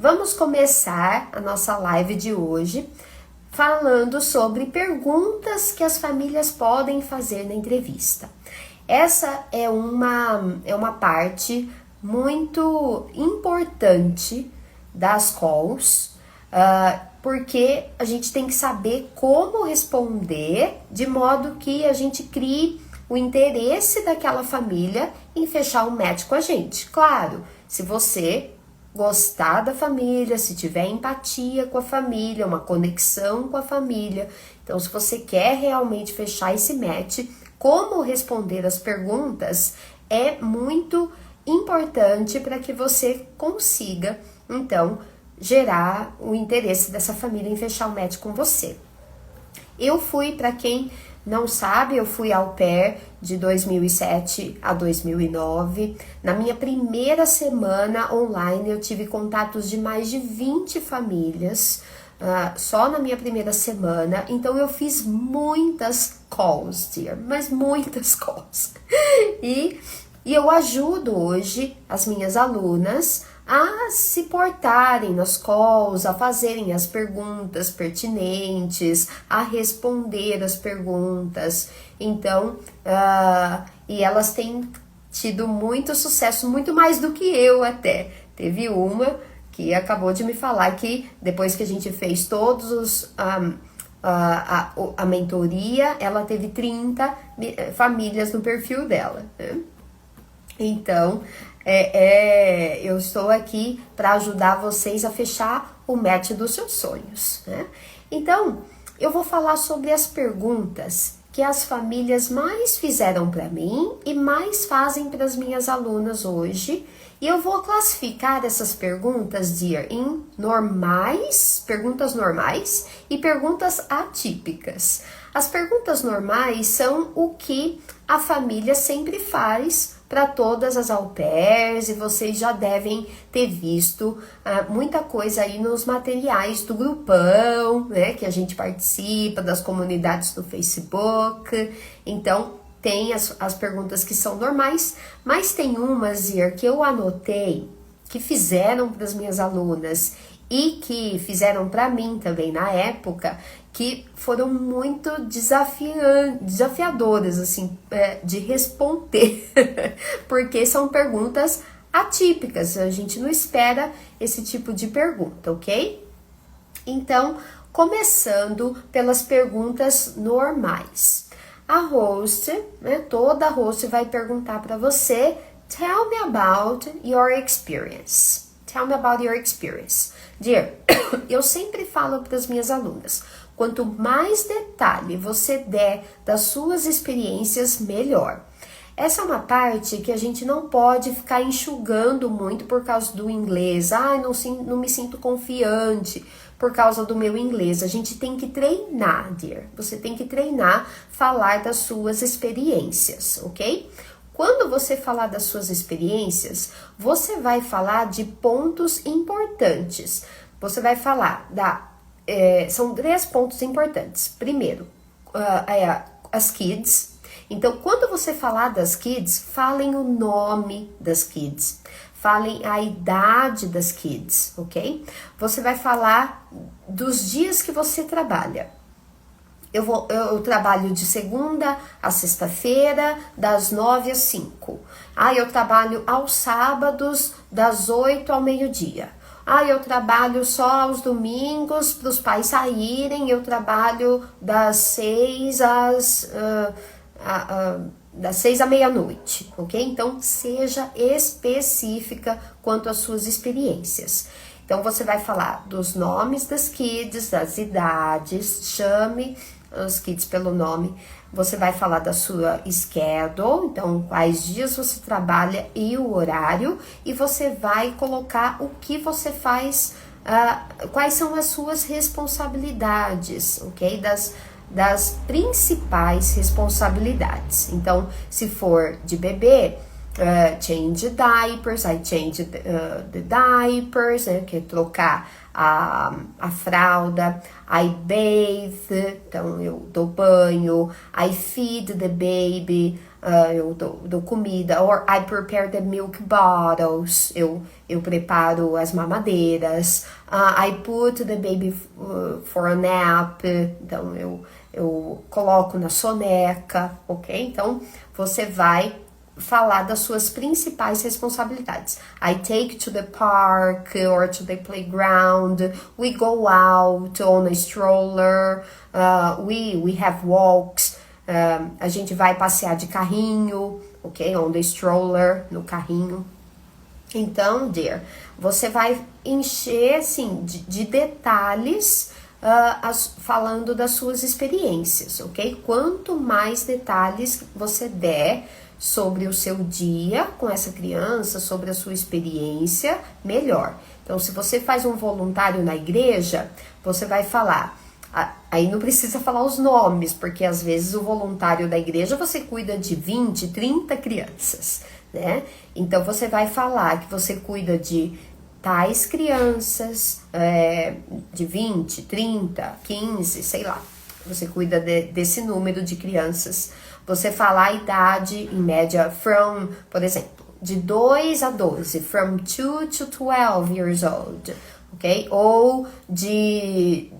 Vamos começar a nossa live de hoje falando sobre perguntas que as famílias podem fazer na entrevista. Essa é uma parte muito importante das calls, porque a gente tem que saber como responder de modo que a gente crie o interesse daquela família em fechar um match com a gente. Claro, se você gostar da família, se tiver empatia com a família, uma conexão com a família. Então, se você quer realmente fechar esse match, como responder as perguntas é muito importante para que você consiga, então, gerar o interesse dessa família em fechar o match com você. Eu fui, para quem não sabe, eu fui au pair de 2007 a 2009. Na minha primeira semana online, eu tive contatos de mais de 20 famílias, só na minha primeira semana. Então, eu fiz muitas calls, dear, mas muitas calls. E eu ajudo hoje as minhas alunas a se portarem nas calls, a fazerem as perguntas pertinentes, a responder as perguntas. Então, e elas têm tido muito sucesso, muito mais do que eu até. Teve uma que acabou de me falar que depois que a gente fez todos a mentoria, ela teve 30 famílias no perfil dela, né? Então, eu estou aqui para ajudar vocês a fechar o match dos seus sonhos, né? Então, eu vou falar sobre as perguntas que as famílias mais fizeram para mim e mais fazem para as minhas alunas hoje. E eu vou classificar essas perguntas, dear, em perguntas normais e perguntas atípicas. As perguntas normais são o que a família sempre faz para todas as au pairs, e vocês já devem ter visto muita coisa aí nos materiais do grupão, né, que a gente participa, das comunidades do Facebook. Então, tem as perguntas que são normais, mas tem umas, dear, que eu anotei, que fizeram para as minhas alunas e que fizeram para mim também na época, que foram muito desafiadoras, assim, de responder, porque são perguntas atípicas, a gente não espera esse tipo de pergunta, ok? Então, começando pelas perguntas normais. A host, né, toda host vai perguntar para você, tell me about your experience. Tell me about your experience. Dear, eu sempre falo para as minhas alunas, quanto mais detalhe você der das suas experiências, melhor. Essa é uma parte que a gente não pode ficar enxugando muito por causa do inglês. Não me sinto confiante por causa do meu inglês. A gente tem que treinar, dear. Você tem que treinar falar das suas experiências, ok? Quando você falar das suas experiências, você vai falar de pontos importantes. Você vai falar são 3 pontos importantes. Primeiro, as kids. Então, quando você falar das kids, falem o nome das kids. Falem a idade das kids, ok? Você vai falar dos dias que você trabalha. Eu trabalho de segunda a sexta-feira, das 9 às 5. Eu trabalho aos sábados, das 8 ao meio-dia. Eu trabalho só aos domingos para os pais saírem. Eu trabalho das 6 à meia-noite, ok? Então, seja específica quanto às suas experiências. Então, você vai falar dos nomes das kids, das idades, chame os kids pelo nome. Você vai falar da sua schedule, então quais dias você trabalha e o horário, e você vai colocar o que você faz, quais são as suas responsabilidades, ok? Das principais responsabilidades. Então, se for de bebê, change diapers, I change the diapers, né, que é trocar a fralda. I bathe, então eu dou banho. I feed the baby, eu dou comida, or I prepare the milk bottles, eu preparo as mamadeiras, I put the baby for a nap, então eu coloco na soneca, ok? Então, você vai falar das suas principais responsabilidades. I take to the park or to the playground. We go out on a stroller. We have walks. A gente vai passear de carrinho, ok? On the stroller, no carrinho. Então, dear, você vai encher, assim, de detalhes falando das suas experiências, ok? Quanto mais detalhes você der sobre o seu dia com essa criança, sobre a sua experiência, melhor. Então, se você faz um voluntário na igreja, você vai falar, aí não precisa falar os nomes, porque às vezes o voluntário da igreja você cuida de 20, 30 crianças, né? Então, você vai falar que você cuida de tais crianças, de 20, 30, 15, sei lá. Você cuida desse número de crianças. Você fala a idade, em média, por exemplo, de 2 a 12, from 2 to 12 years old, ok? Ou de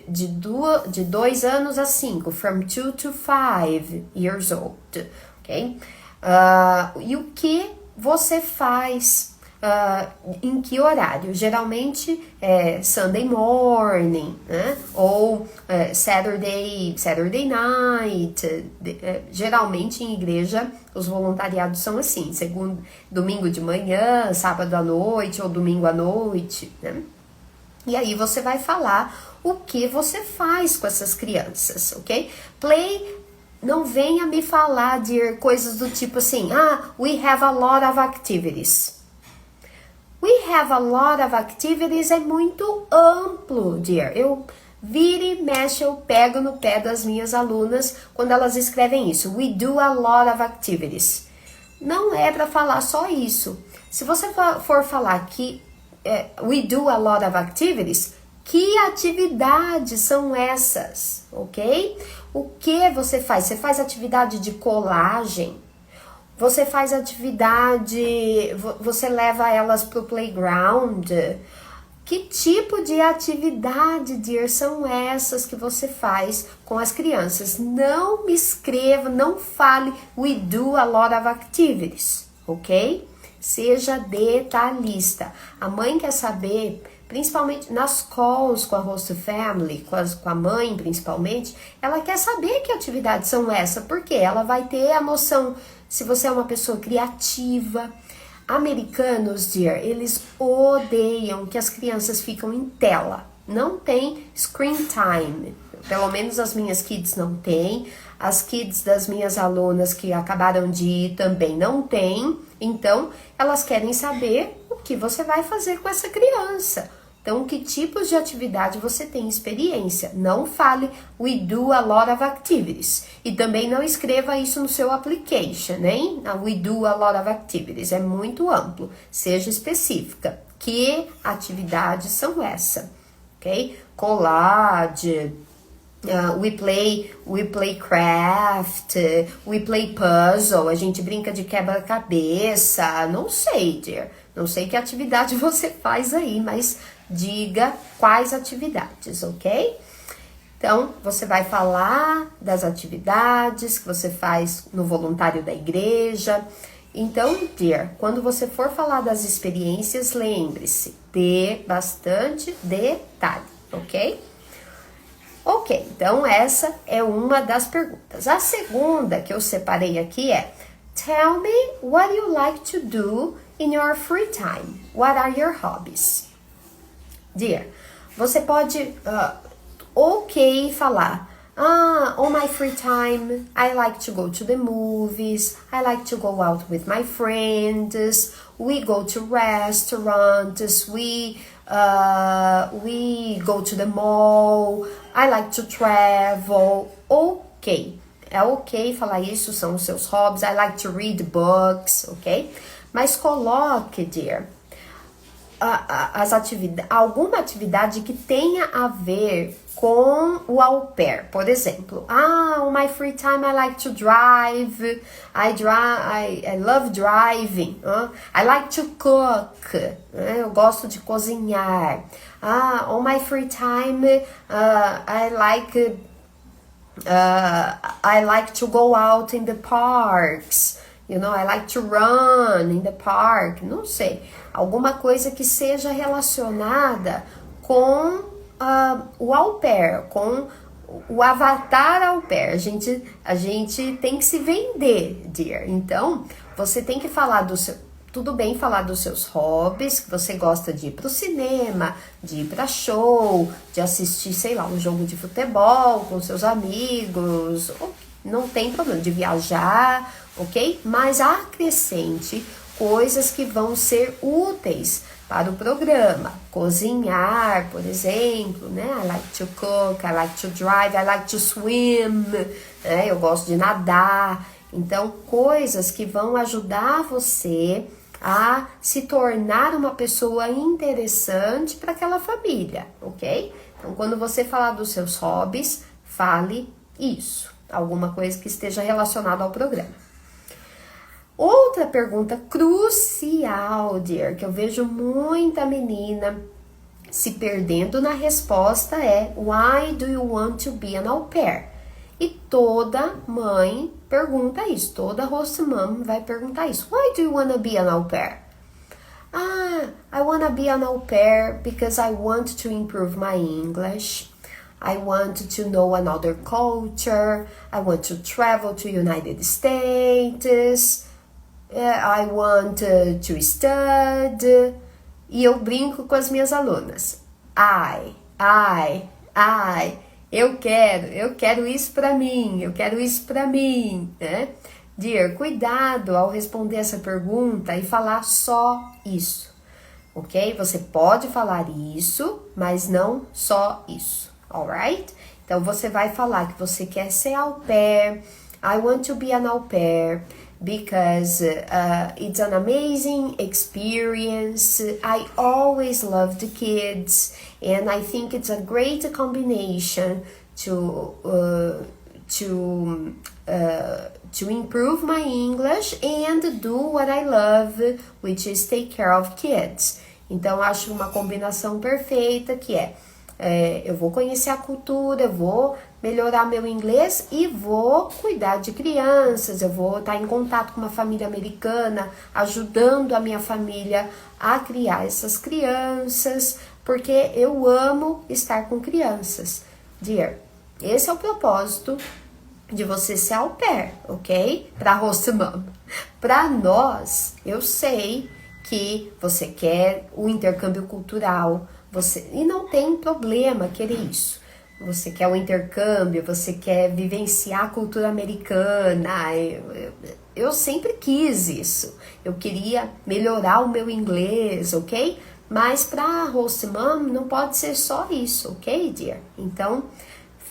2 anos a 5, from 2 to 5 years old, ok? E o que você faz? Em que horário? Geralmente é Sunday morning, né? Ou Saturday night. Geralmente em igreja os voluntariados são assim, domingo de manhã, sábado à noite ou domingo à noite, né? E aí você vai falar o que você faz com essas crianças, ok? Não venha me falar de coisas do tipo assim, we have a lot of activities. We have a lot of activities é muito amplo, dear. Eu vira e mexe, eu pego no pé das minhas alunas quando elas escrevem isso. We do a lot of activities. Não é para falar só isso. Se você for falar que we do a lot of activities, que atividades são essas, ok? O que você faz? Você faz atividade de colagem? Você faz atividade, você leva elas pro playground? Que tipo de atividade, dear, são essas que você faz com as crianças? Não me escreva, não fale, we do a lot of activities, ok? Seja detalhista. A mãe quer saber, principalmente nas calls com a host family, com a mãe principalmente, ela quer saber que atividades são essas, porque ela vai ter a noção se você é uma pessoa criativa. Americanos, dear, eles odeiam que as crianças ficam em tela. Não tem screen time. Pelo menos as minhas kids não têm. As kids das minhas alunas que acabaram de ir também não têm. Então, elas querem saber o que você vai fazer com essa criança. Então, que tipos de atividade você tem experiência? Não fale, we do a lot of activities. E também não escreva isso no seu application, hein? We do a lot of activities. É muito amplo. Seja específica. Que atividades são essas? Ok? Collage, we play craft, we play puzzle, a gente brinca de quebra-cabeça, não sei, dear. Não sei que atividade você faz aí, mas diga quais atividades, ok? Então, você vai falar das atividades que você faz no voluntário da igreja. Então, dear, quando você for falar das experiências, lembre-se, dê bastante detalhe, ok? Ok, então essa é uma das perguntas. A segunda que eu separei aqui é: Tell me what you like to do in your free time. What are your hobbies? Dear, você pode, falar, on my free time, I like to go to the movies, I like to go out with my friends, we go to restaurants, we go to the mall, I like to travel. Ok, é ok falar isso, são os seus hobbies, I like to read books, ok? Mas coloque, dear, alguma atividade que tenha a ver com o au pair. Por exemplo, on my free time I like to drive, I love driving, I like to cook, eu gosto de cozinhar. On my free time I like to go out in the parks. I like to run in the park. Não sei. Alguma coisa que seja relacionada com o au pair, com o avatar au pair. A gente tem que se vender, dear. Então, você tem que falar tudo bem falar dos seus hobbies, que você gosta de ir pro cinema, de ir pra show, de assistir, sei lá, um jogo de futebol com seus amigos. Não tem problema, de viajar, ok? Mas acrescente coisas que vão ser úteis para o programa. Cozinhar, por exemplo, né? I like to cook, I like to drive, I like to swim, né? Eu gosto de nadar. Então, coisas que vão ajudar você a se tornar uma pessoa interessante para aquela família, ok? Então, quando você falar dos seus hobbies, fale isso. Alguma coisa que esteja relacionada ao programa. Outra pergunta crucial, dear, que eu vejo muita menina se perdendo na resposta é: Why do you want to be an au pair? E toda mãe pergunta isso, toda host mom vai perguntar isso. Why do you want to be an au pair? I want to be an au pair because I want to improve my English. I want to know another culture. I want to travel to United States. I want to study. E eu brinco com as minhas alunas. Eu quero isso pra mim, né? Dear, cuidado ao responder essa pergunta e falar só isso, ok? Você pode falar isso, mas não só isso, alright? Então, você vai falar que você quer ser au pair. I want to be an au pair because it's an amazing experience. I always love the kids and I think it's a great combination to improve my English and do what I love, which is take care of kids. Então, acho uma combinação perfeita que eu vou conhecer a cultura, eu vou melhorar meu inglês e vou cuidar de crianças, eu vou estar em contato com uma família americana, ajudando a minha família a criar essas crianças, porque eu amo estar com crianças. Dear, esse é o propósito de você ser au pair, ok? Para host mom. Para nós, eu sei que você quer o intercâmbio cultural, e não tem problema querer isso. Você quer o intercâmbio, você quer vivenciar a cultura americana. Eu sempre quis isso. Eu queria melhorar o meu inglês, ok? Mas para host mom não pode ser só isso, ok, dear? Então,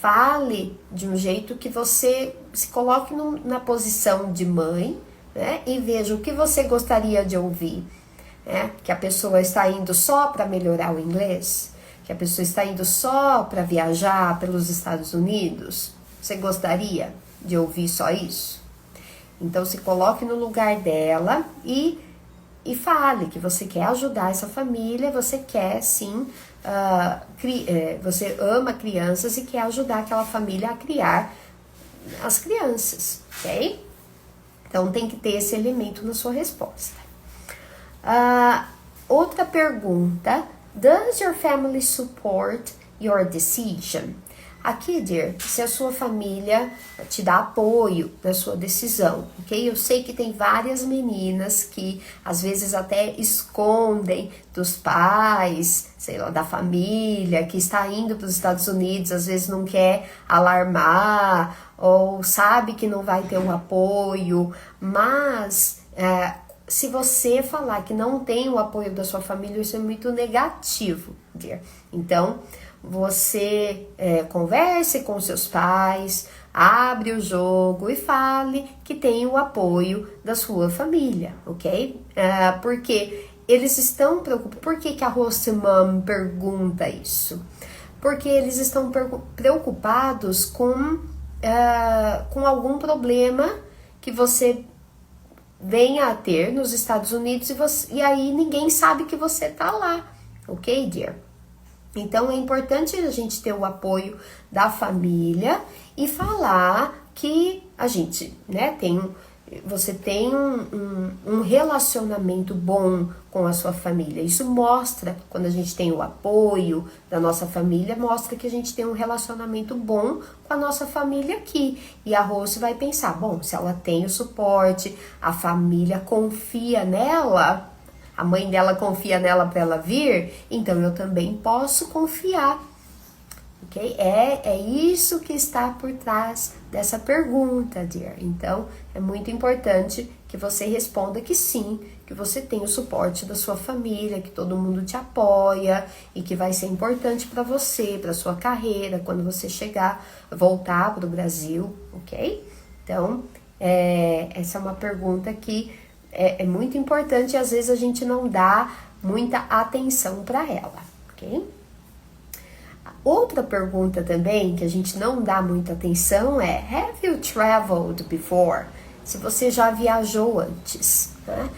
fale de um jeito que você se coloque na posição de mãe, né? E veja o que você gostaria de ouvir. Que a pessoa está indo só para melhorar o inglês, que a pessoa está indo só para viajar pelos Estados Unidos. Você gostaria de ouvir só isso? Então, se coloque no lugar dela e fale que você quer ajudar essa família, você quer sim, você ama crianças e quer ajudar aquela família a criar as crianças, ok? Então, tem que ter esse elemento na sua resposta. Outra pergunta: Does your family support your decision? Aqui, dear, se a sua família te dá apoio na sua decisão, ok? Eu sei que tem várias meninas que às vezes até escondem dos pais, sei lá, da família, que está indo para os Estados Unidos, às vezes não quer alarmar, ou sabe que não vai ter um apoio, mas se você falar que não tem o apoio da sua família, isso é muito negativo, dear. Então, você converse com seus pais, abre o jogo e fale que tem o apoio da sua família, ok? Porque eles estão preocupados. Por que a host mom pergunta isso? Porque eles estão preocupados com algum problema que você venha a ter nos Estados Unidos e aí ninguém sabe que você tá lá, ok, dear? Então é importante a gente ter o apoio da família e falar que a gente, né, você tem um relacionamento bom com a sua família. Isso mostra, quando a gente tem o apoio da nossa família, mostra que a gente tem um relacionamento bom com a nossa família aqui. E a Rose vai pensar, bom, se ela tem o suporte, a família confia nela, a mãe dela confia nela para ela vir, então eu também posso confiar. Okay? É isso que está por trás dessa pergunta, dear. Então, é muito importante que você responda que sim, que você tem o suporte da sua família, que todo mundo te apoia e que vai ser importante para você, para sua carreira, quando você voltar para o Brasil, ok? Então, essa é uma pergunta que é muito importante e às vezes a gente não dá muita atenção para ela, ok? Outra pergunta também que a gente não dá muita atenção é: Have you traveled before? Se você já viajou antes, né?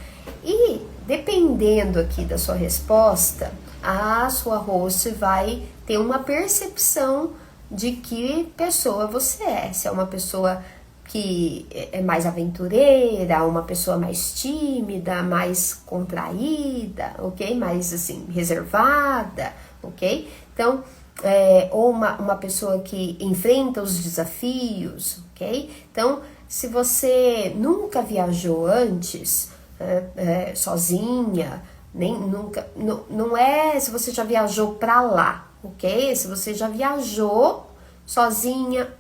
E dependendo aqui da sua resposta, a sua host vai ter uma percepção de que pessoa você é. Se é uma pessoa que é mais aventureira, uma pessoa mais tímida, mais contraída, ok? Mais assim, reservada, ok? Então, ou uma pessoa que enfrenta os desafios, ok? Então, se você nunca viajou antes, sozinha, não é se você já viajou pra lá, ok? Se você já viajou sozinha,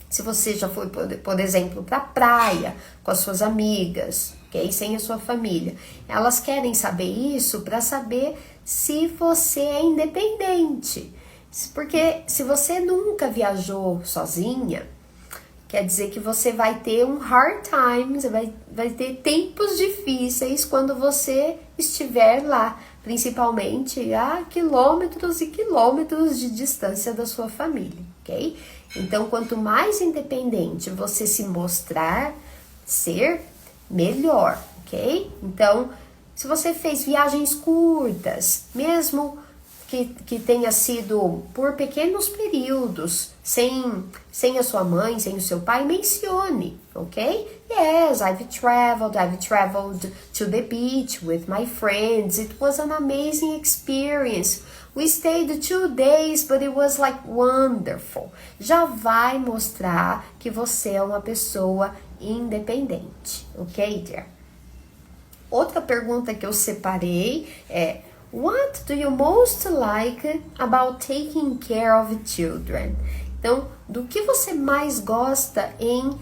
se você já foi, por exemplo, pra praia com as suas amigas, ok? Sem a sua família. Elas querem saber isso para saber se você é independente. Porque se você nunca viajou sozinha, quer dizer que você vai ter um hard time, você vai ter tempos difíceis quando você estiver lá, principalmente a quilômetros e quilômetros de distância da sua família, ok? Então, quanto mais independente você se mostrar ser, melhor, ok? Então, se você fez viagens curtas, mesmo que tenha sido por pequenos períodos, sem a sua mãe, sem o seu pai, mencione, ok? Yes, I've traveled to the beach with my friends. It was an amazing experience. We stayed 2 days, but it was like wonderful. Já vai mostrar que você é uma pessoa independente, ok, dear? Outra pergunta que eu separei é: What do you most like about taking care of children? Então, do que você mais gosta em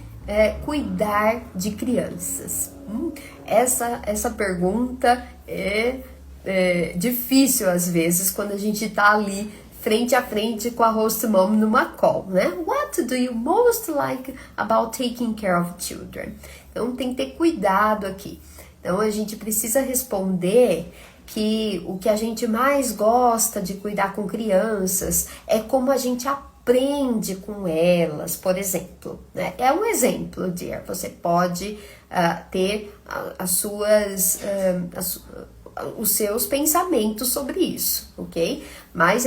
cuidar de crianças? Essa pergunta é difícil às vezes quando a gente tá ali frente a frente com a host mom numa call, né? What do you most like about taking care of children? Então, tem que ter cuidado aqui. Então, a gente precisa responder que o que a gente mais gosta de cuidar com crianças é como a gente aprende com elas, por exemplo, né? É um exemplo, dear. Você pode ter os seus pensamentos sobre isso, ok? Mas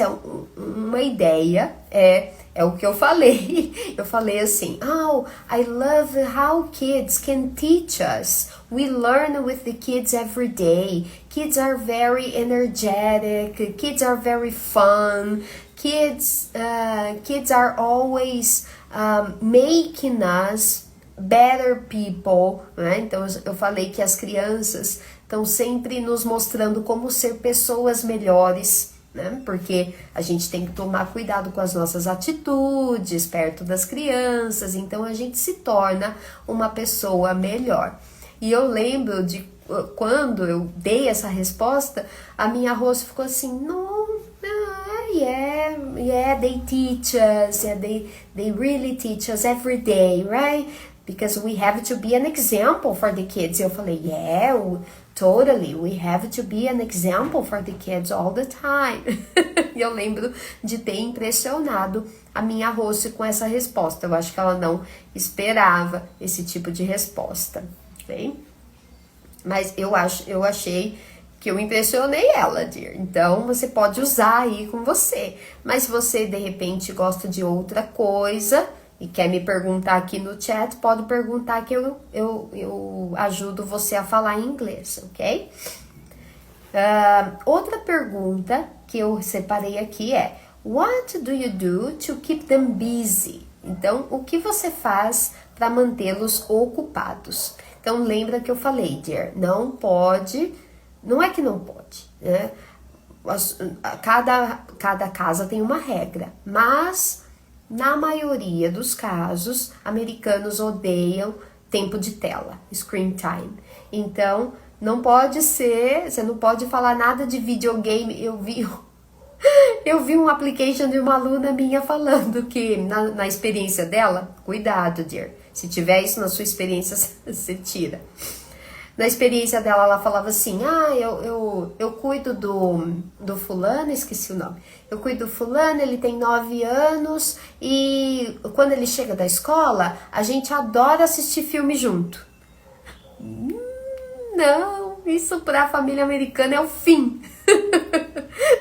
uma ideia, é o que eu falei. Eu falei assim: Oh, I love how kids can teach us. We learn with the kids every day. Kids are very energetic. Kids are very fun. Kids are always making us better people, né? Então eu falei que as crianças estão sempre nos mostrando como ser pessoas melhores, né? Porque a gente tem que tomar cuidado com as nossas atitudes perto das crianças, então a gente se torna uma pessoa melhor. E eu lembro de quando eu dei essa resposta, a minha host ficou assim: yeah, they teach us, yeah, they really teach us every day, right? Because we have to be an example for the kids. Eu falei: Totally, we have to be an example for the kids all the time. E eu lembro de ter impressionado a minha host com essa resposta. Eu acho que ela não esperava esse tipo de resposta, ok? Mas eu achei que eu impressionei ela, dear. Então, você pode usar aí com você. Mas se você, de repente, gosta de outra coisa e quer me perguntar aqui no chat, pode perguntar que eu ajudo você a falar em inglês, ok? Outra pergunta que eu separei aqui é: What do you do to keep them busy? Então, o que você faz para mantê-los ocupados? Então, lembra que eu falei, dear, não pode, não é que não pode, né? Cada casa tem uma regra, mas na maioria dos casos, americanos odeiam tempo de tela, screen time. Então, não pode ser, você não pode falar nada de videogame. Eu vi um application de uma aluna minha falando que na experiência dela, cuidado, dear, se tiver isso na sua experiência, você tira. Na experiência dela, ela falava assim, eu cuido do fulano, esqueci o nome. Eu cuido do fulano, ele tem 9 anos e quando ele chega da escola, a gente adora assistir filme junto. Não, isso para a família americana é o fim.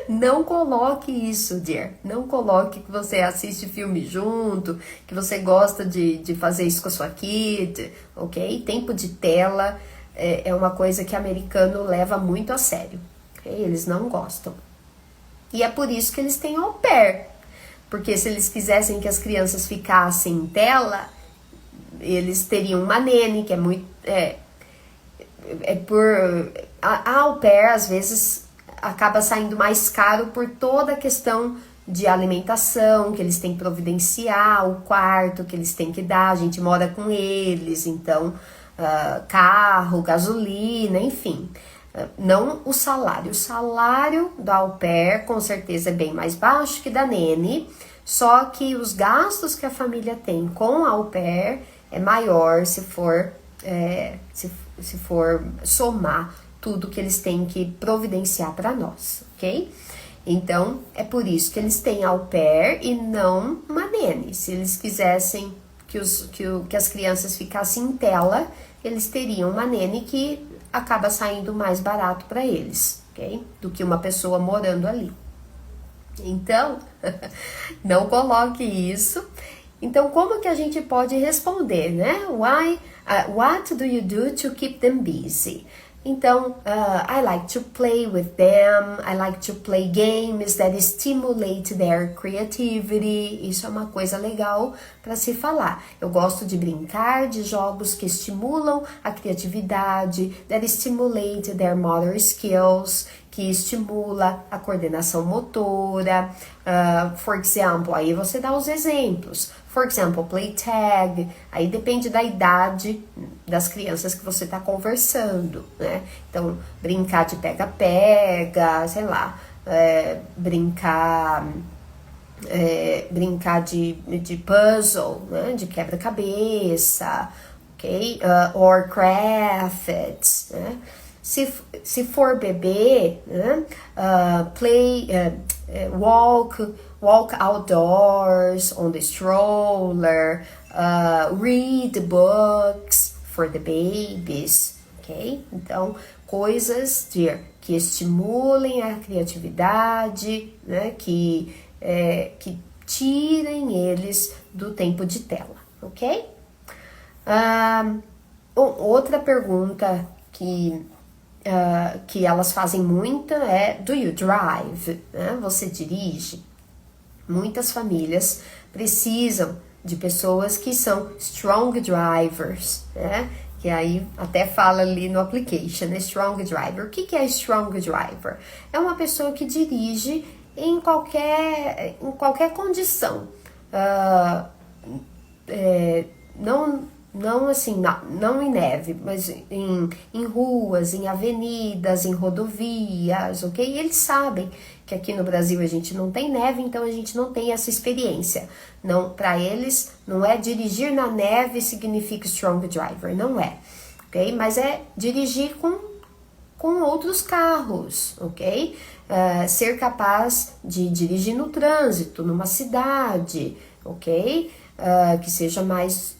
Não coloque isso, dear. Não coloque que você assiste filme junto, que você gosta de fazer isso com a sua kid, ok? Tempo de tela é uma coisa que o americano leva muito a sério, ok? Eles não gostam. E é por isso que eles têm au pair. Porque se eles quisessem que as crianças ficassem em tela, eles teriam uma nene, que é muito... A au pair, às vezes, acaba saindo mais caro por toda a questão de alimentação, que eles têm que providenciar, o quarto que eles têm que dar, a gente mora com eles, então, carro, gasolina, enfim. Não o salário. O salário do au pair, com certeza, é bem mais baixo que da nene, só que os gastos que a família tem com au pair é maior se for somar tudo que eles têm que providenciar para nós, ok? Então, é por isso que eles têm au pair e não uma nene. Se eles quisessem que as crianças ficassem em tela, eles teriam uma nene que acaba saindo mais barato para eles, ok? Do que uma pessoa morando ali. Então, não coloque isso. Então, como que a gente pode responder, né? What do you do to keep them busy? Então, I like to play with them, I like to play games that stimulate their creativity. Isso é uma coisa legal para se falar. Eu gosto de brincar de jogos que estimulam a criatividade, that stimulate their motor skills, que estimula a coordenação motora. For example, aí você dá os exemplos. For example, play tag, aí depende da idade das crianças que você está conversando, né? Então, brincar de pega-pega, sei lá, brincar de puzzle, né? De quebra-cabeça, ok? Or craft, né? Se for bebê, né? Walk outdoors on the stroller, read books for the babies, ok? Então, coisas que estimulem a criatividade, né? Que tirem eles do tempo de tela, ok? Outra pergunta que elas fazem muito é: do you drive? Né? Você dirige? Muitas famílias precisam de pessoas que são strong drivers, né? Que aí até fala ali no application, né? Strong driver. O que é strong driver? É uma pessoa que dirige em qualquer condição. Não assim, não em neve, mas em ruas, em avenidas, em rodovias, ok? E eles sabem que aqui no Brasil a gente não tem neve, então a gente não tem essa experiência. Não, para eles, não é dirigir na neve significa strong driver, não é, ok? Mas é dirigir com com outros carros, ok? Ser capaz de dirigir no trânsito, numa cidade, ok? Que seja mais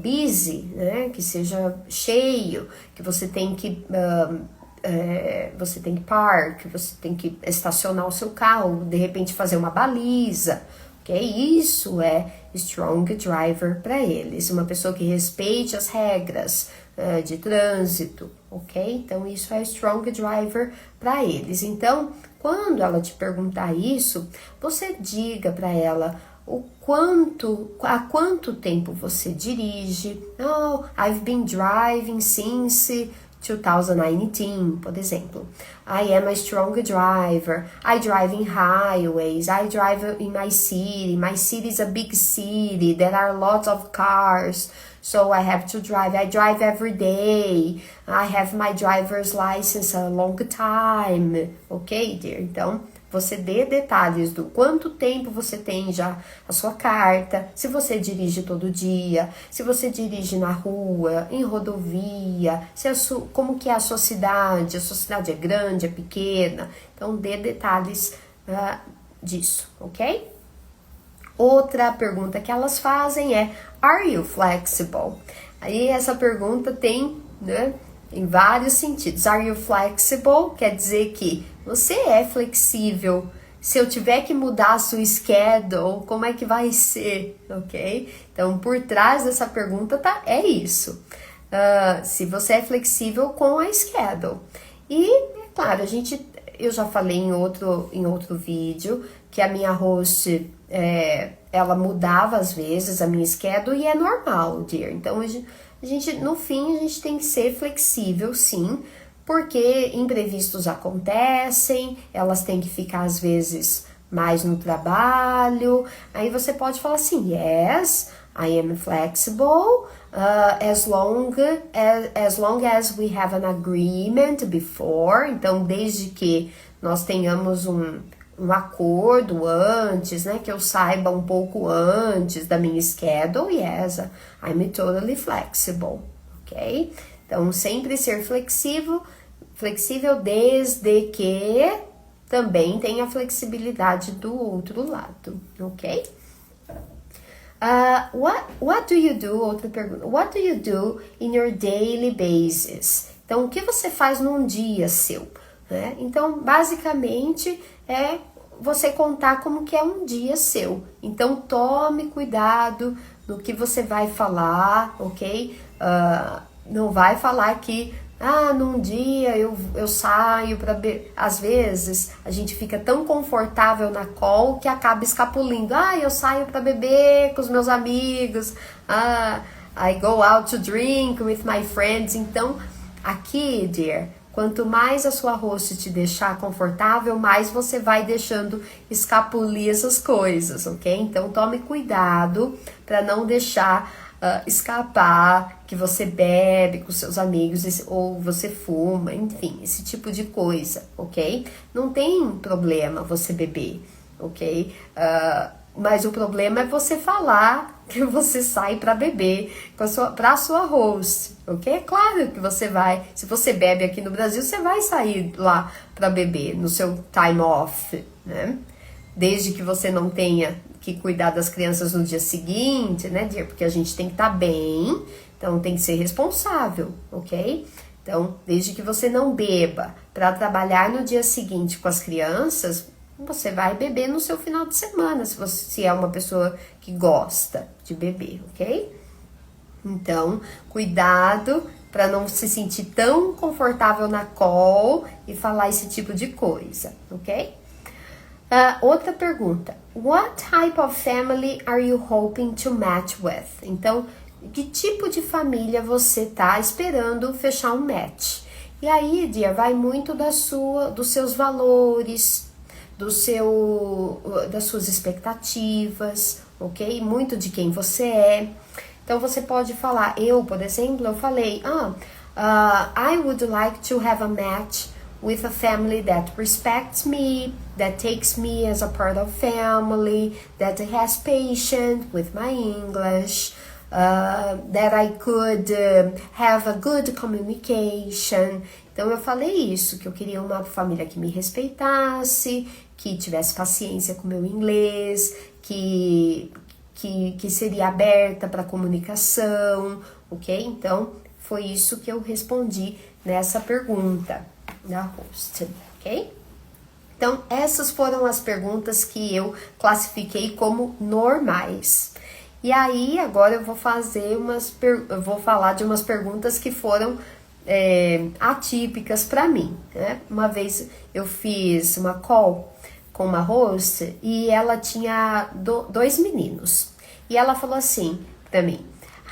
busy, né? Que seja cheio, que você tem que park, você tem que estacionar o seu carro, de repente fazer uma baliza, ok? Isso é strong driver para eles, uma pessoa que respeite as regras de trânsito, ok? Então isso é strong driver para eles. Então, quando ela te perguntar isso, você diga para ela há quanto tempo você dirige. Oh, I've been driving since 2019, por exemplo. I am a strong driver. I drive in highways. I drive in my city. My city is a big city. There are lots of cars. So I have to drive. I drive every day. I have my driver's license a long time. Ok, dear? Então, você dê detalhes do quanto tempo você tem já a sua carta, se você dirige todo dia, se você dirige na rua, em rodovia, como que é a sua cidade é grande, é pequena. Então, dê detalhes disso, ok? Outra pergunta que elas fazem é, are you flexible? Aí essa pergunta tem, né, em vários sentidos. Are you flexible? Quer dizer que você é flexível. Se eu tiver que mudar a sua schedule, como é que vai ser, ok? Então, por trás dessa pergunta é isso. Se você é flexível com a schedule. E, é claro, eu já falei em outro vídeo que a minha host, ela mudava às vezes a minha schedule e é normal, dear. Então, no fim, a gente tem que ser flexível, sim, porque imprevistos acontecem, elas têm que ficar às vezes mais no trabalho. Aí você pode falar assim, yes, I am flexible, as long as we have an agreement before. Então, desde que nós tenhamos um acordo antes, né, que eu saiba um pouco antes da minha schedule, yes, I'm totally flexible, ok? Então, sempre ser flexível desde que também tenha flexibilidade do outro lado, ok? What do you do? Outra pergunta. What do you do in your daily basis? Então, o que você faz num dia seu? Né? Então, basicamente, é você contar como que é um dia seu. Então, tome cuidado no que você vai falar, ok? Não vai falar que, num dia eu saio para beber. Às vezes, a gente fica tão confortável na call que acaba escapulindo. Eu saio para beber com os meus amigos. I go out to drink with my friends. Então, aqui, dear, quanto mais a sua host te deixar confortável, mais você vai deixando escapulir essas coisas, ok? Então, tome cuidado para não deixar escapar que você bebe com seus amigos ou você fuma, enfim, esse tipo de coisa, ok? Não tem problema você beber, ok? Mas o problema é você falar que você sai para beber para a sua host, ok? É claro que você vai, se você bebe aqui no Brasil, você vai sair lá para beber no seu time off, né? Desde que você não tenha que cuidar das crianças no dia seguinte, né, dear? Porque a gente tem que estar bem, então tem que ser responsável, ok? Então, desde que você não beba para trabalhar no dia seguinte com as crianças, você vai beber no seu final de semana, se é uma pessoa que gosta de beber, ok? Então, cuidado para não se sentir tão confortável na call e falar esse tipo de coisa, ok? Outra pergunta. What type of family are you hoping to match with? Então, que tipo de família você tá esperando fechar um match? E aí, dear, vai muito dos seus valores, das suas expectativas, ok? Muito de quem você é. Então, você pode falar, por exemplo, eu falei, I would like to have a match with a family that respects me, that takes me as a part of family, that has patience with my English, that I could have a good communication. Então eu falei isso, que eu queria uma família que me respeitasse, que tivesse paciência com o meu inglês, que seria aberta para comunicação, ok? Então foi isso que eu respondi nessa pergunta da host, ok? Então essas foram as perguntas que eu classifiquei como normais. E aí agora eu vou falar de umas perguntas que foram atípicas para mim, né? Uma vez eu fiz uma call com uma host e ela tinha dois meninos. E ela falou assim para mim: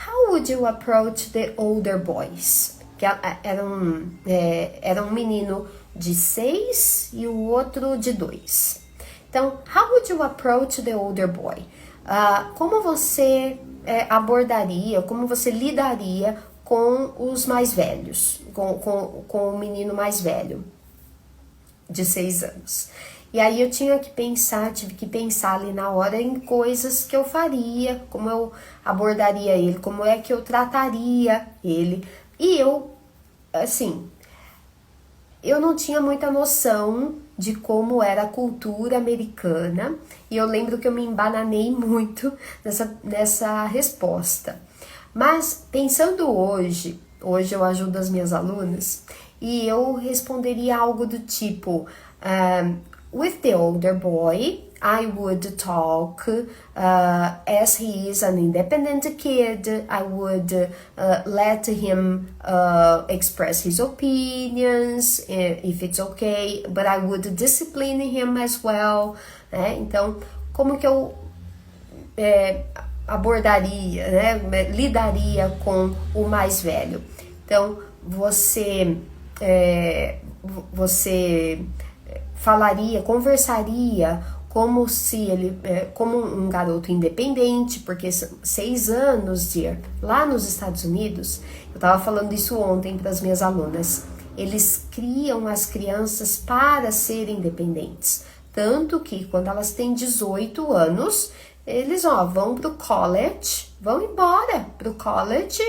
How would you approach the older boys? Que era um menino de 6 e o outro de 2. Então, how would you approach the older boy? Como você abordaria, como você lidaria com os mais velhos, com o menino mais velho, de 6 anos. E aí eu tive que pensar ali na hora em coisas que eu faria, como eu abordaria ele, como é que eu trataria ele. E eu não tinha muita noção de como era a cultura americana, e eu lembro que eu me embananei muito nessa resposta. Mas pensando hoje eu ajudo as minhas alunas, e eu responderia algo do tipo, with the older boy, I would talk as he is an independent kid. I would let him express his opinions, if it's okay, but I would discipline him as well. Então, como que eu abordaria, né, lidaria com o mais velho? Então, você conversaria como se ele, como um garoto independente, porque 6 anos, lá nos Estados Unidos, eu estava falando isso ontem para as minhas alunas, eles criam as crianças para serem independentes, tanto que quando elas têm 18 anos, eles vão pro college, vão embora pro college,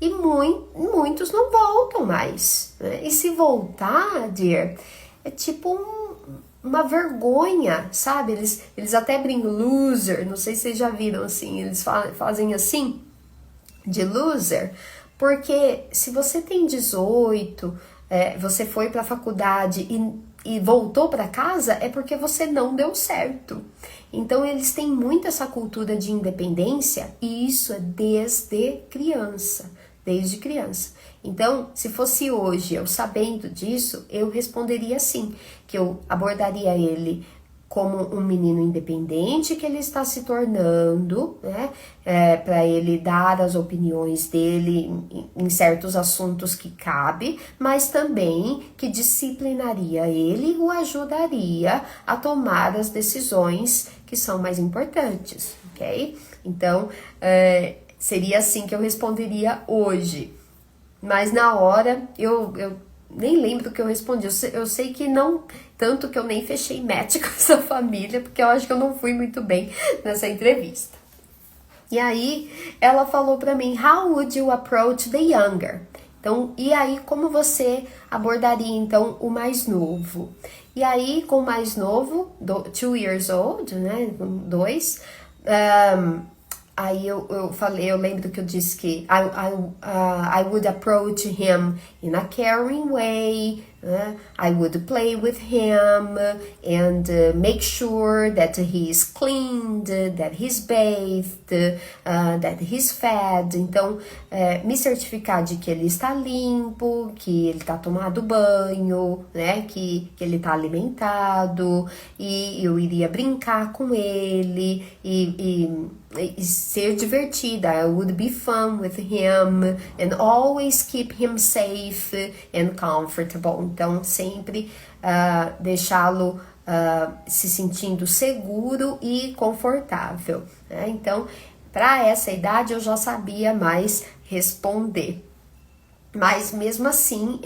e muitos não voltam mais, né? E se voltar, é tipo uma vergonha, sabe? Eles até brincam, loser, não sei se vocês já viram assim, eles fazem assim, de loser, porque se você tem 18, você foi pra faculdade e voltou para casa, é porque você não deu certo. Então eles têm muito essa cultura de independência, e isso é desde criança. Então, se fosse hoje, eu sabendo disso, eu responderia assim, que eu abordaria ele como um menino independente que ele está se tornando, né, para ele dar as opiniões dele em certos assuntos que cabe, mas também que disciplinaria ele e o ajudaria a tomar as decisões que são mais importantes, ok? Então, seria assim que eu responderia hoje. Mas na hora, eu nem lembro o que eu respondi. Eu sei que não, tanto que eu nem fechei match com essa família, porque eu acho que eu não fui muito bem nessa entrevista. E aí, ela falou pra mim, how would you approach the younger? Então, e aí, como você abordaria, então, o mais novo? E aí, com o mais novo, 2 years old, né, 2, aí eu lembro que eu disse que I would approach him in a caring way, I would play with him and make sure that he is cleaned, that he's bathed, that he's fed. Então, me certificar de que ele está limpo, que ele está tomado banho, né, que ele está alimentado, e eu iria brincar com ele e ser divertida. I would be fun with him and always keep him safe and comfortable. Então, sempre deixá-lo se sentindo seguro e confortável, né? Então, para essa idade eu já sabia mais responder. Mas mesmo assim,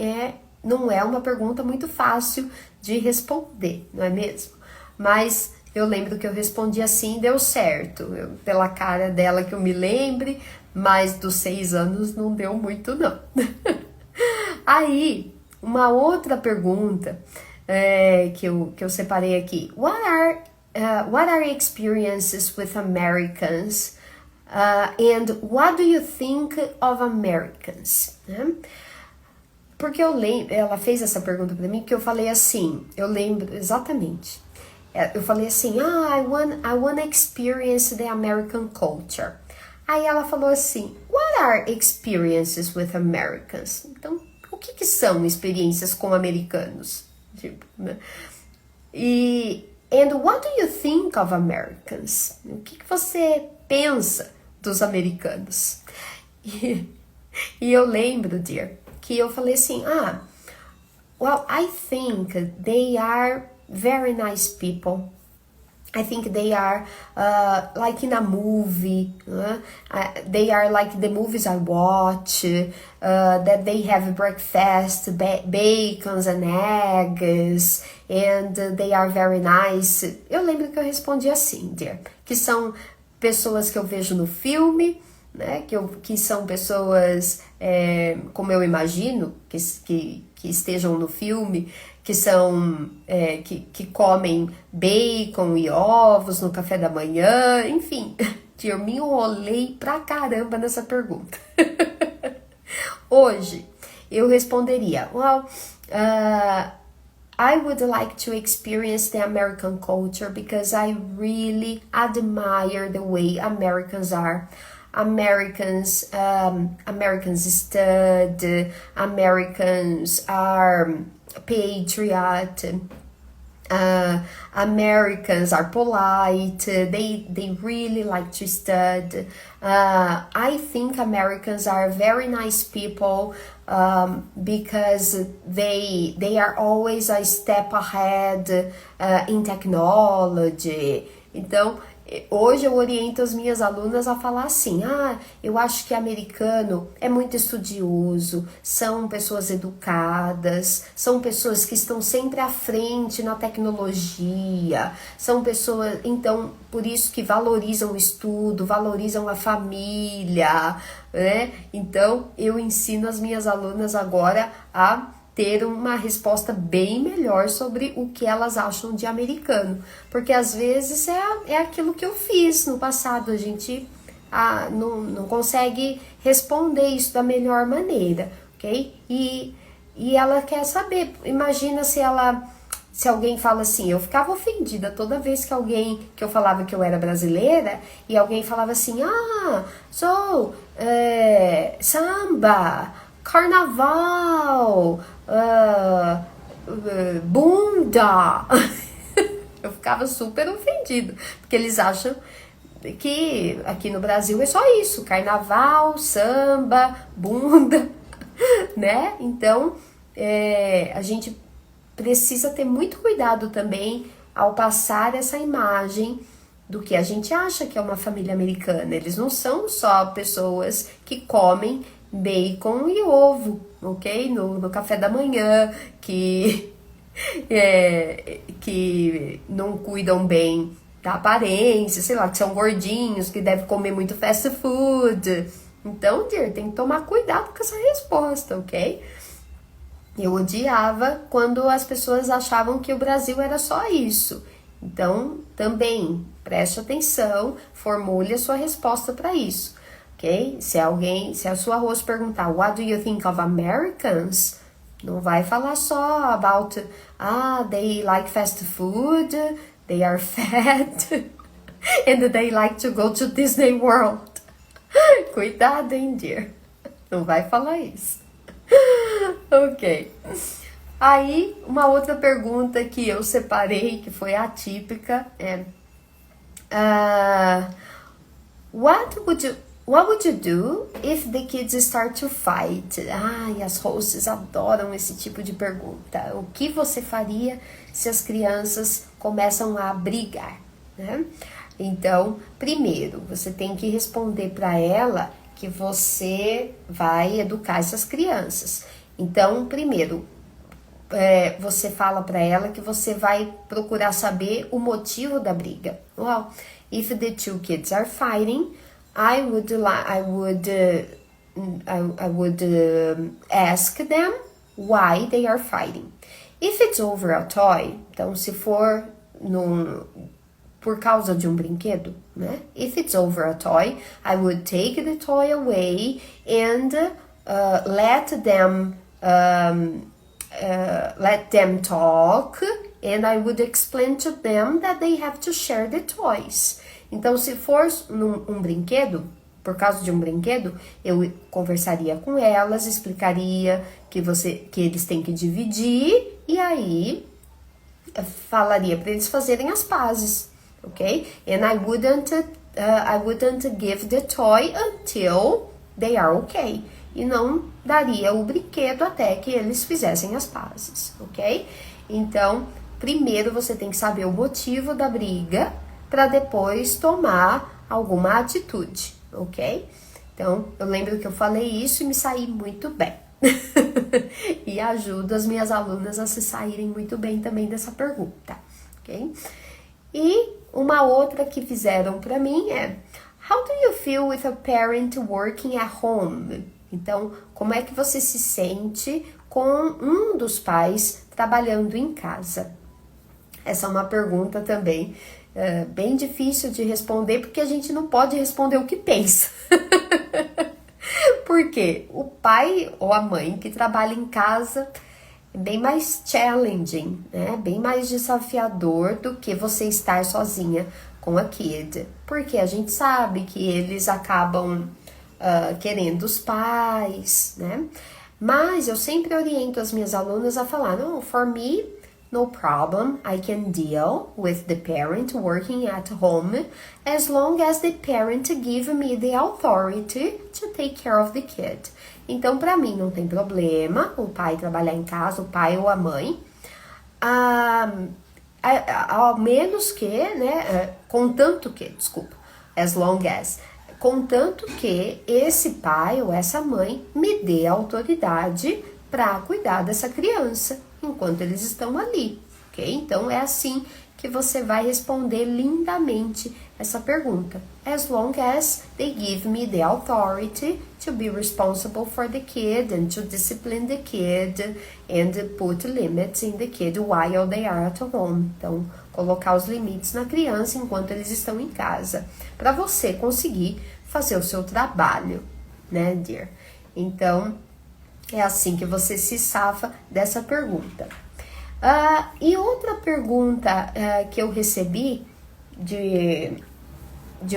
não é uma pergunta muito fácil de responder, não é mesmo? Mas eu lembro que eu respondi assim, deu certo. Pela cara dela que eu me lembre, mas dos 6 anos não deu muito não. Aí, Uma outra pergunta que eu separei aqui. What are experiences with Americans? And what do you think of Americans? Né? Porque eu lembro, ela fez essa pergunta para mim, porque eu falei assim, eu lembro exatamente. Eu falei assim, I wanna experience the American culture. Aí ela falou assim, what are experiences with Americans? Então, o que são experiências com americanos? Tipo, né? And what do you think of Americans? O que você pensa dos americanos? E eu lembro, dear, que eu falei assim, well, I think they are very nice people. I think they are like in a movie. They are like the movies I watch. That they have breakfast, bacons and eggs, and they are very nice. Eu lembro que eu respondi assim, dear, que são pessoas que eu vejo no filme, né? Que são pessoas, como eu imagino, que estejam no filme, que são que comem bacon e ovos no café da manhã, enfim, eu me enrolei pra caramba nessa pergunta. Hoje eu responderia, well, I would like to experience the American culture because I really admire the way Americans are. Americans study, Americans are patriot, Americans are polite, they really like to study. I think Americans are very nice people because they are always a step ahead in technology. Então, hoje eu oriento as minhas alunas a falar assim, eu acho que americano é muito estudioso, são pessoas educadas, são pessoas que estão sempre à frente na tecnologia, são pessoas, então, por isso que valorizam o estudo, valorizam a família, né? Então, eu ensino as minhas alunas agora a ter uma resposta bem melhor sobre o que elas acham de americano. Porque às vezes é aquilo que eu fiz no passado, a gente não consegue responder isso da melhor maneira, ok? E ela quer saber, imagina se alguém fala assim, eu ficava ofendida toda vez que eu falava que eu era brasileira e alguém falava assim, samba, carnaval, bunda. Eu ficava super ofendida, porque eles acham que aqui no Brasil é só isso, carnaval, samba, bunda, né? Então, a gente precisa ter muito cuidado também ao passar essa imagem do que a gente acha que é uma família americana. Eles não são só pessoas que comem bacon e ovo, ok? No café da manhã, que não cuidam bem da aparência, sei lá, que são gordinhos, que devem comer muito fast food. Então, dear, tem que tomar cuidado com essa resposta, ok? Eu odiava quando as pessoas achavam que o Brasil era só isso. Então, também, preste atenção, formule a sua resposta para isso. Okay? Se a sua host perguntar, what do you think of Americans? Não vai falar só about, they like fast food, they are fat, and they like to go to Disney World. Cuidado, hein, dear? Não vai falar isso. Ok. Aí, uma outra pergunta que eu separei, que foi atípica, é What would you do if the kids start to fight? E as hosts adoram esse tipo de pergunta. O que você faria se as crianças começam a brigar, né? Então, primeiro, você tem que responder para ela que você vai educar essas crianças. Então, primeiro, você fala para ela que você vai procurar saber o motivo da briga. Well, if the two kids are fighting, I would ask them why they are fighting. If it's over a toy, então se for por causa de um brinquedo, né? If it's over a toy, I would take the toy away and let them talk, and I would explain to them that they have to share the toys. Então, se for um brinquedo, por causa de um brinquedo, eu conversaria com elas, explicaria que eles têm que dividir, e aí falaria para eles fazerem as pazes, ok? And I wouldn't give the toy until they are okay. E não daria o brinquedo até que eles fizessem as pazes, ok? Então, primeiro você tem que saber o motivo da briga para depois tomar alguma atitude, ok? Então, eu lembro que eu falei isso e me saí muito bem. E ajudo as minhas alunas a se saírem muito bem também dessa pergunta, ok? E uma outra que fizeram para mim é: How do you feel with a parent working at home? Então, como é que você se sente com um dos pais trabalhando em casa? Essa é uma pergunta também bem difícil de responder, porque a gente não pode responder o que pensa. Porque o pai ou a mãe que trabalha em casa é bem mais challenging, né? Bem mais desafiador do que você estar sozinha com a kid. Porque a gente sabe que eles acabam querendo os pais, né? Mas eu sempre oriento as minhas alunas a falar: no, for me, no problem, I can deal with the parent working at home as long as the parent give me the authority to take care of the kid. Então, para mim, não tem problema o pai trabalhar em casa, o pai ou a mãe, ao menos que, né, contanto que esse pai ou essa mãe me dê autoridade para cuidar dessa criança enquanto eles estão ali, ok? Então, é assim que você vai responder lindamente essa pergunta. As long as they give me the authority to be responsible for the kid and to discipline the kid and put limits in the kid while they are at home. Então, colocar os limites na criança enquanto eles estão em casa, para você conseguir fazer o seu trabalho, né, dear? Então, é assim que você se safa dessa pergunta. E outra pergunta que eu recebi de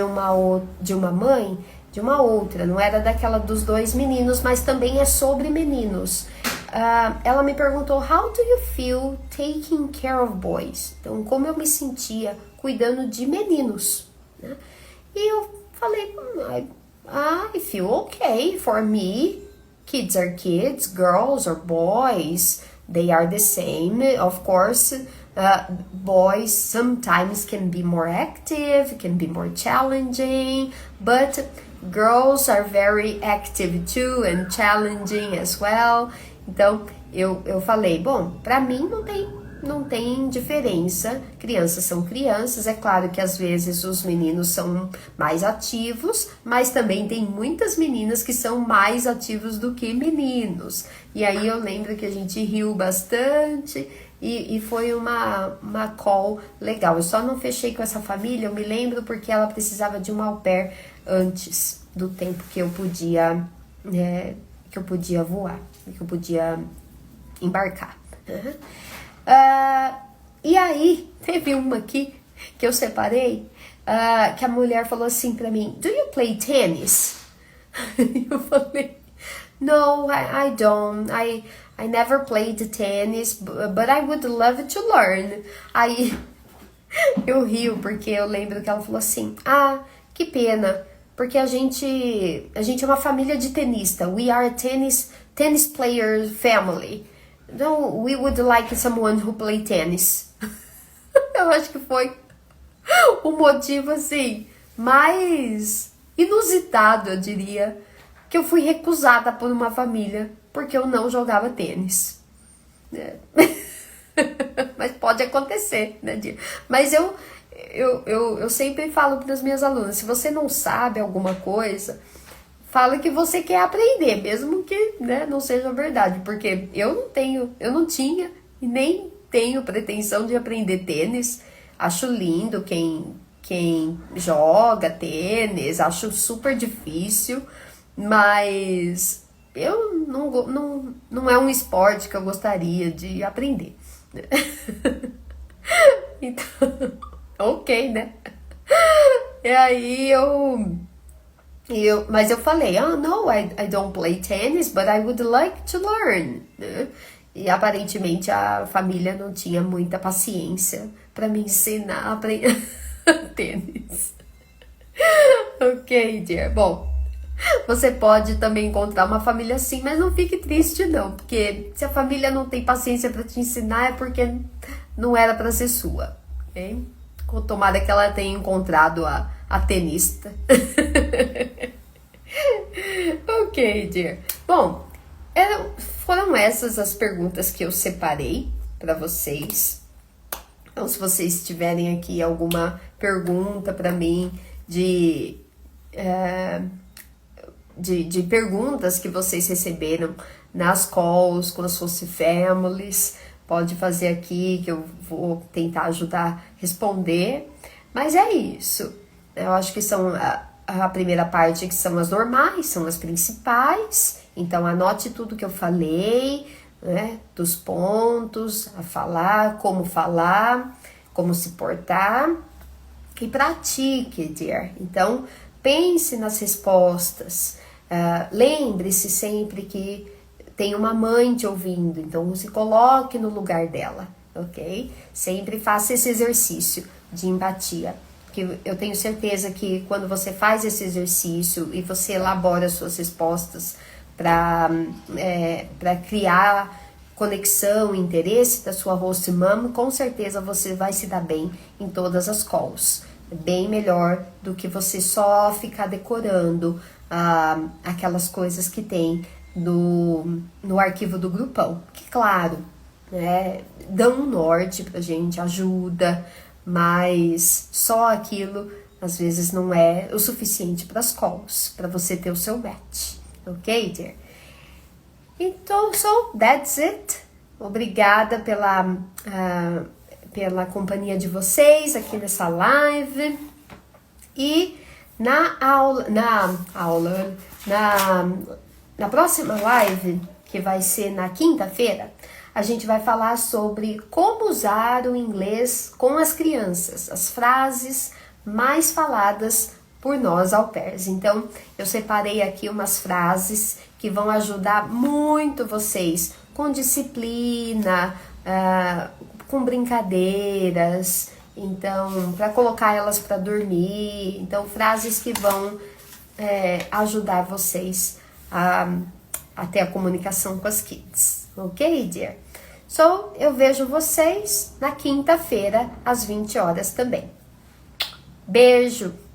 uma mãe, de uma outra, não era daquela dos dois meninos, mas também é sobre meninos. Ela me perguntou: How do you feel taking care of boys? Então, como eu me sentia cuidando de meninos, né? E eu falei: I feel okay. For me, kids are kids, girls are boys. They are the same. Of course, boys sometimes can be more active, can be more challenging, but girls are very active too and challenging as well. Então, eu falei, bom, pra mim não tem diferença. Crianças são crianças. É claro que às vezes os meninos são mais ativos, mas também tem muitas meninas que são mais ativos do que meninos. E aí eu lembro que a gente riu bastante e foi uma call legal. Eu só não fechei com essa família, eu me lembro, porque ela precisava de um au pair antes do tempo que eu podia voar, que eu podia embarcar. E aí, teve uma aqui que eu separei, que a mulher falou assim pra mim: Do you play tennis? Eu falei: No, I don't. I never played tennis, but I would love to learn. Aí eu rio, porque eu lembro que ela falou assim: que pena, porque a gente é uma família de tenista. We are a tennis player family. No, we would like someone who play tennis. Eu acho que foi o motivo, assim, mais inusitado, eu diria, que eu fui recusada por uma família porque eu não jogava tênis. Mas pode acontecer, né, Dia? Mas eu sempre falo para as minhas alunas: se você não sabe alguma coisa, fala que você quer aprender, mesmo que, né, não seja verdade, porque eu não tinha e nem tenho pretensão de aprender tênis. Acho lindo quem joga tênis, acho super difícil, mas não é um esporte que eu gostaria de aprender. Então, ok, né? E aí mas eu falei, no, I don't play tennis, but I would like to learn, né? E aparentemente a família não tinha muita paciência para me ensinar a aprender tênis. Ok, dear. Bom, você pode também encontrar uma família assim, mas não fique triste não, porque se a família não tem paciência para te ensinar é porque não era para ser sua, ok? Tomara que ela tenha encontrado a tenista. Ok, dear. Bom, foram essas as perguntas que eu separei para vocês. Então, se vocês tiverem aqui alguma pergunta para mim de perguntas que vocês receberam nas calls com as suas families, pode fazer aqui que eu vou tentar ajudar a responder. Mas é isso. Eu acho que são a primeira parte, que são as normais, são as principais. Então anote tudo que eu falei, né, dos pontos a falar, como se portar, e pratique, dear. Então pense nas respostas. Lembre-se sempre que tem uma mãe te ouvindo, então se coloque no lugar dela, ok? Sempre faça esse exercício de empatia, que eu tenho certeza que quando você faz esse exercício e você elabora suas respostas para criar conexão e interesse da sua host mom, com certeza você vai se dar bem em todas as calls. Bem melhor do que você só ficar decorando aquelas coisas que tem no arquivo do grupão. Que claro, né, dão um norte pra gente, ajuda, mas só aquilo às vezes não é o suficiente para as calls, para você ter o seu match. Ok, dear? Então, that's it. Obrigada pela companhia de vocês aqui nessa live. E na próxima live, que vai ser na quinta-feira, a gente vai falar sobre como usar o inglês com as crianças, as frases mais faladas por nós au pairs. Então, eu separei aqui umas frases que vão ajudar muito vocês com disciplina, com brincadeiras, então, para colocar elas para dormir. Então, frases que vão ajudar vocês a ter a comunicação com as kids. Ok, dear? So, eu vejo vocês na quinta-feira, às 20 horas também. Beijo!